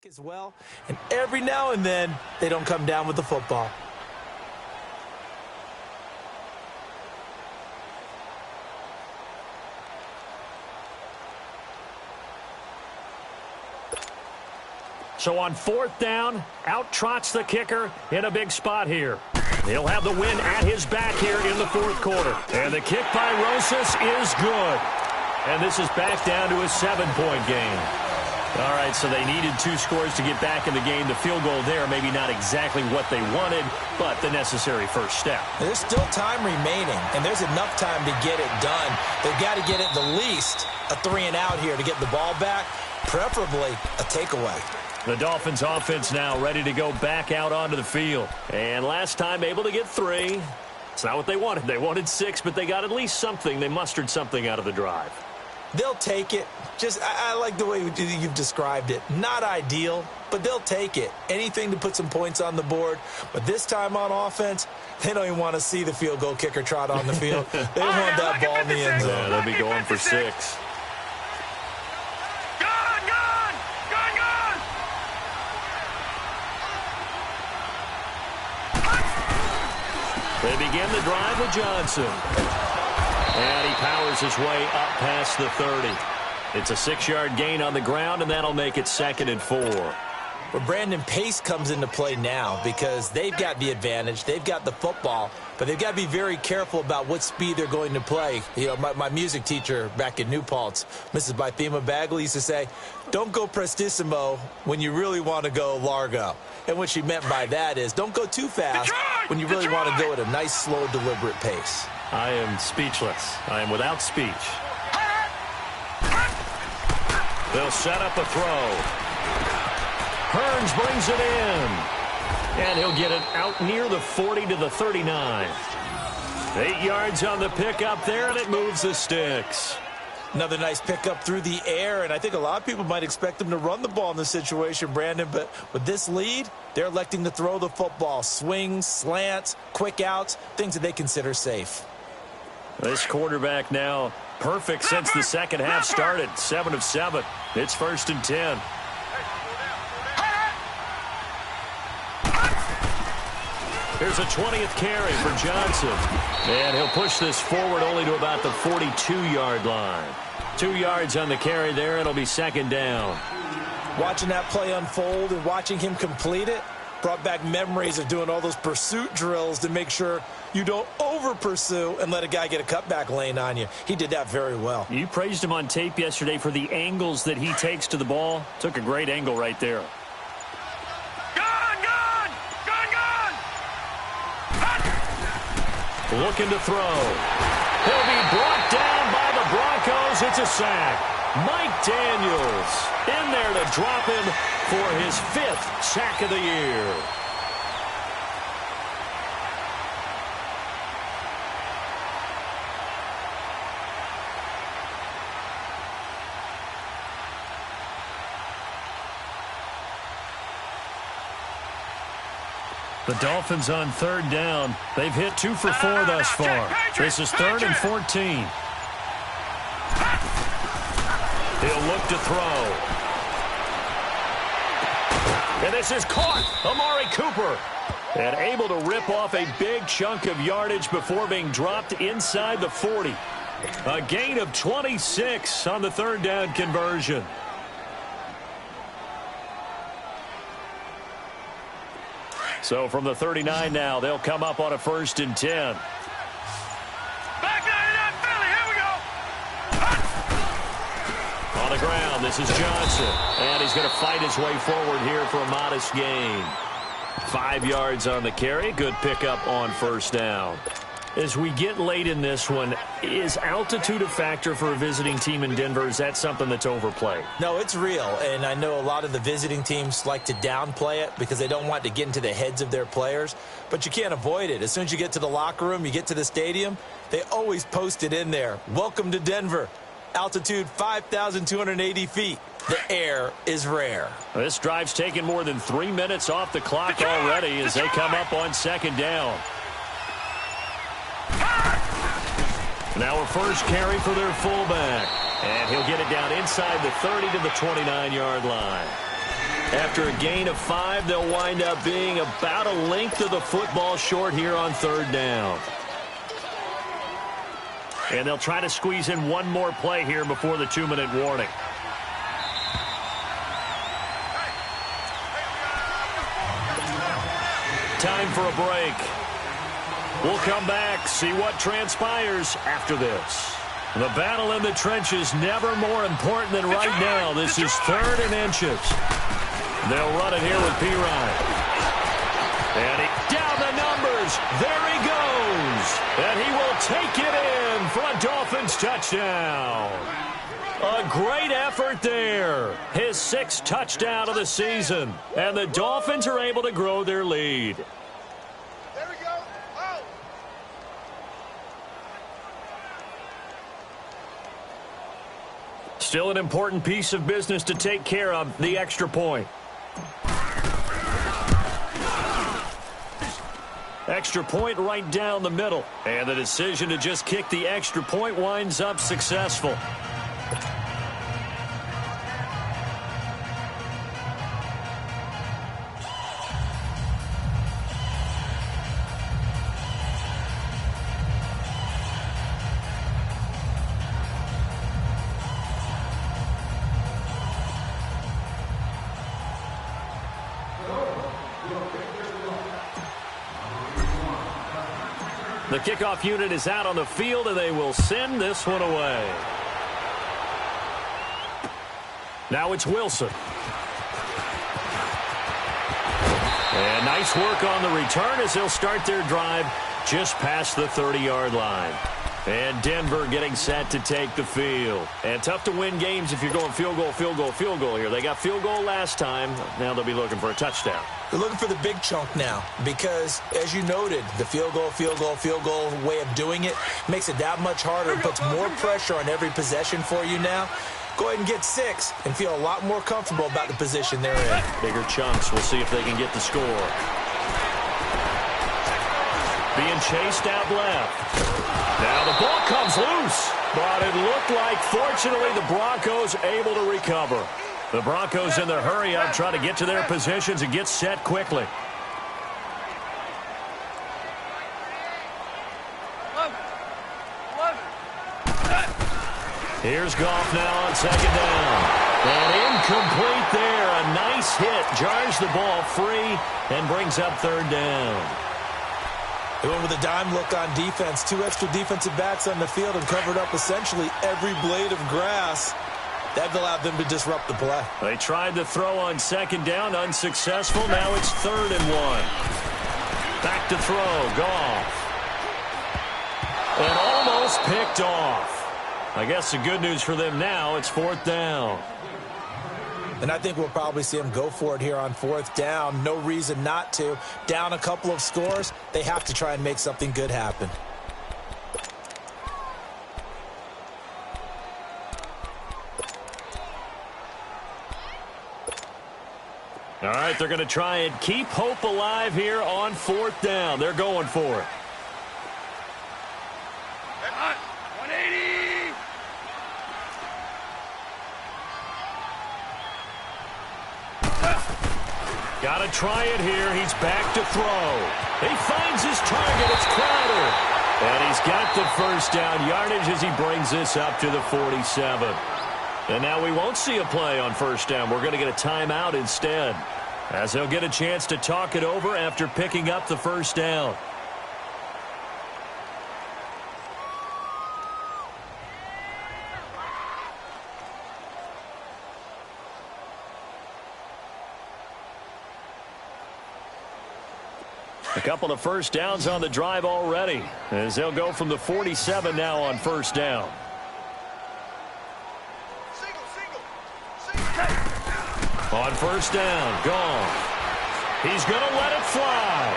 As well, and every now and then they don't come down with the football. So on 4th down, out trots the kicker in a big spot here. He'll have the win at his back here in the 4th quarter. And the kick by Rosas is good. And this is back down to a 7-point game. All right, so they needed 2 scores to get back in the game. The field goal there, maybe not exactly what they wanted, but the necessary first step. There's still time remaining, and there's enough time to get it done. They've got to get at the least a 3 and out here to get the ball back, preferably a takeaway. The Dolphins offense now ready to go back out onto the field. And last time able to get 3. It's not what they wanted. They wanted 6, but they got at least something. They mustered something out of the drive. They'll take it. I like the way you've described it. Not ideal, but they'll take it. Anything to put some points on the board. But this time on offense, they don't even want to see the field goal kicker trot on the field. They want that ball in the end zone. Yeah, they'll be going for 6. They begin the drive with Johnson. And he powers his way up past the 30. It's a 6-yard gain on the ground, and that'll make it 2nd and 4. where Brandon pace comes into play now because they've got the advantage. They've got the football, but they've got to be very careful about what speed they're going to play. You know, my music teacher back in New Paltz, Mrs. Bythema Bagley, used to say, don't go prestissimo when you really want to go largo. And what she meant by that is don't go too fast when you really want to go at a nice, slow, deliberate pace. I am speechless. I am without speech. They'll set up a throw. Hearns brings it in. And he'll get it out near the 40 to the 39. 8 yards on the pickup there, and it moves the sticks. Another nice pickup through the air, and I think a lot of people might expect them to run the ball in this situation, Brandon, but with this lead, they're electing to throw the football. Swings, slants, quick outs, things that they consider safe. This quarterback now perfect since the second half started. 7 of 7. It's 1st and 10. Here's a 20th carry for Johnson. And he'll push this forward only to about the 42-yard line. 2 yards on the carry there. It'll be 2nd down. Watching that play unfold and watching him complete it brought back memories of doing all those pursuit drills to make sure you don't over-pursue and let a guy get a cutback lane on you. He did that very well. You praised him on tape yesterday for the angles that he takes to the ball. Took a great angle right there. Looking to throw. He'll be brought down by the Broncos. It's a sack. Mike Daniels in there to drop him for his 5th sack of the year. The Dolphins on 3rd down. They've hit 2 for 4 thus far. This is 3rd and 14. He'll look to throw. And this is caught. Amari Cooper. And able to rip off a big chunk of yardage before being dropped inside the 40. A gain of 26 on the 3rd down conversion. So from the 39 now, they'll come up on a 1st and 10. Back 99 Philly, here we go. On the ground, this is Johnson. And he's going to fight his way forward here for a modest gain. 5 yards on the carry. Good pickup on 1st down. As we get late in this one, is altitude a factor for a visiting team in Denver? Is that something that's overplayed? No, it's real, and I know a lot of the visiting teams like to downplay it because they don't want to get into the heads of their players, but you can't avoid it. As soon as you get to the locker room, you get to the stadium, they always post it in there. Welcome to Denver. Altitude 5,280 feet. The air is rare. This drive's taken more than 3 minutes off the clock already as they come up on 2nd down. Now a first carry for their fullback. And he'll get it down inside the 30 to the 29-yard line. After a gain of 5, they'll wind up being about a length of the football short here on 3rd down. And they'll try to squeeze in one more play here before the 2-minute warning. Time for a break. We'll come back, see what transpires after this. The battle in the trenches never more important than right now. This is 3rd and inches. They'll run it here with Pirine. And he down the numbers. There he goes. And he will take it in for a Dolphins touchdown. A great effort there. His 6th touchdown of the season. And the Dolphins are able to grow their lead. Still an important piece of business to take care of, the extra point. Extra point right down the middle. And the decision to just kick the extra point winds up successful. The kickoff unit is out on the field, and they will send this one away. Now it's Wilson. And nice work on the return as they'll start their drive just past the 30-yard line. And Denver getting set to take the field. And tough to win games if you're going field goal, field goal, field goal here. They got field goal last time. Now they'll be looking for a touchdown. They're looking for the big chunk now because, as you noted, the field goal way of doing it makes it that much harder. It puts more pressure on every possession for you now. Go ahead and get 6 and feel a lot more comfortable about the position they're in. Bigger chunks. We'll see if they can get the score. Being chased out left. Now the ball comes loose, but it looked like, fortunately, the Broncos able to recover. The Broncos in the hurry-up trying to get to their positions and get set quickly. Here's Goff now on second down. And incomplete there. A nice hit. Jars the ball free and brings up third down. They went with a dime look on defense. 2 extra defensive backs on the field and covered up essentially every blade of grass. That allowed them to disrupt the play. They tried to throw on second down. Unsuccessful. Now it's 3rd and 1. Back to throw. Goff. And almost picked off. I guess the good news for them now, it's 4th down. And I think we'll probably see them go for it here on 4th down. No reason not to. Down a couple of scores, they have to try and make something good happen. All right, they're going to try and keep hope alive here on 4th down. They're going for it. 180. Got to try it here. He's back to throw. He finds his target. It's Crowder. And he's got the first down yardage as he brings this up to the 47. And now we won't see a play on 1st down. We're going to get a timeout instead, as they'll get a chance to talk it over after picking up the 1st down. A couple of 1st downs on the drive already, as they'll go from the 47 now on 1st down. On 1st down, gone. He's going to let it fly.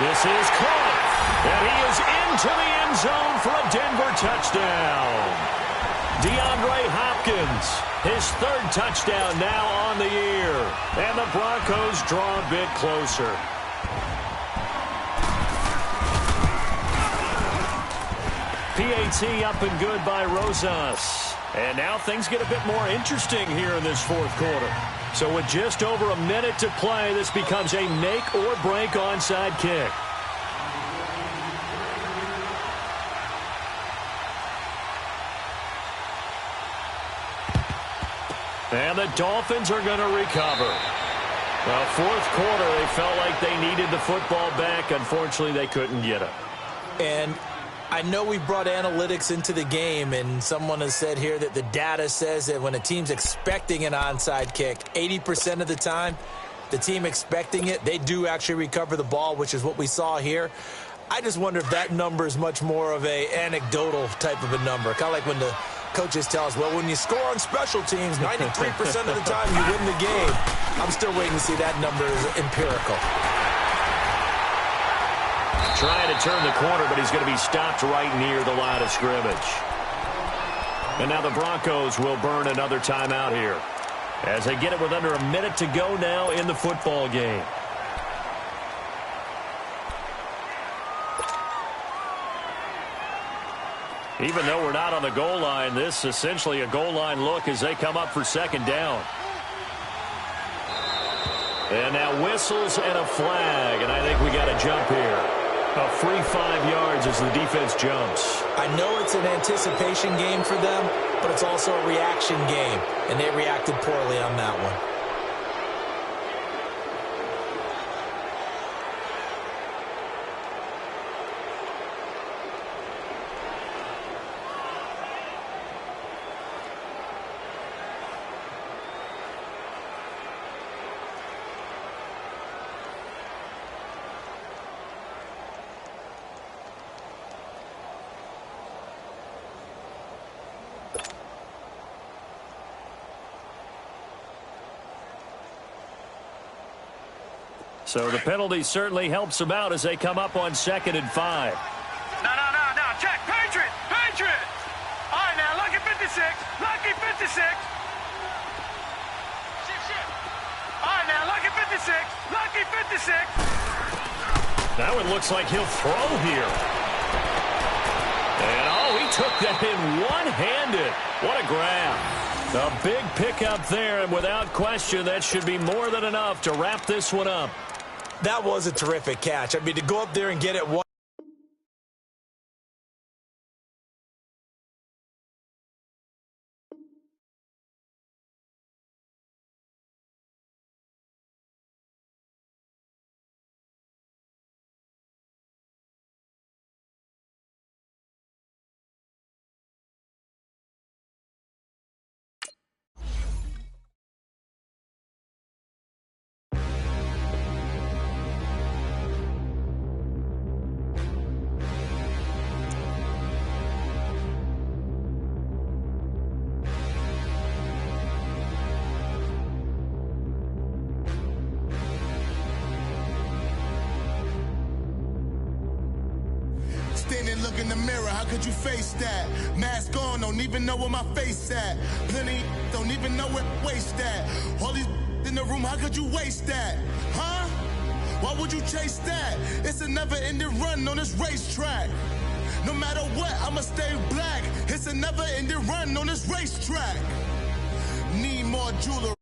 This is caught, and he is into the end zone for a Denver touchdown. DeAndre Hopkins, his 3rd touchdown now on the year, and the Broncos draw a bit closer. PAT up and good by Rosas. And now things get a bit more interesting here in this 4th quarter. So with just over a minute to play, this becomes a make or break onside kick. And the Dolphins are going to recover. Well, 4th quarter, they felt like they needed the football back. Unfortunately, they couldn't get it. And I know we brought analytics into the game, and someone has said here that the data says that when a team's expecting an onside kick, 80% of the time, the team expecting it, they do actually recover the ball, which is what we saw here. I just wonder if that number is much more of a anecdotal type of a number, kind of like when the coaches tell us, well, when you score on special teams, 93% of the time you win the game. I'm still waiting to see that number is empirical. Trying to turn the corner, but he's going to be stopped right near the line of scrimmage. And now the Broncos will burn another timeout here, as they get it with under a minute to go now in the football game. Even though we're not on the goal line, this is essentially a goal line look as they come up for 2nd down. And now whistles and a flag, and I think we got a jump here. A free 5 yards as the defense jumps. I know it's an anticipation game for them, but it's also a reaction game, and they reacted poorly on that one. So the penalty certainly helps them out as they come up on 2nd and 5. No. Check. Patriot. All right, now, lucky 56. Lucky 56. All right, now, lucky 56. Lucky 56. Now it looks like he'll throw here. And, he took that in one-handed. What a grab. A big pickup there, and without question, that should be more than enough to wrap this one up. That was a terrific catch. I mean, to go up there and get it one. Standing, look in the mirror, how could you face that? Mask on, don't even know where my face at. Plenty, don't even know where waste at. All these in the room, how could you waste that? Huh? Why would you chase that? It's a never-ending run on this racetrack. No matter what, I'ma stay black. It's a never-ending run on this racetrack. Need more jewelry.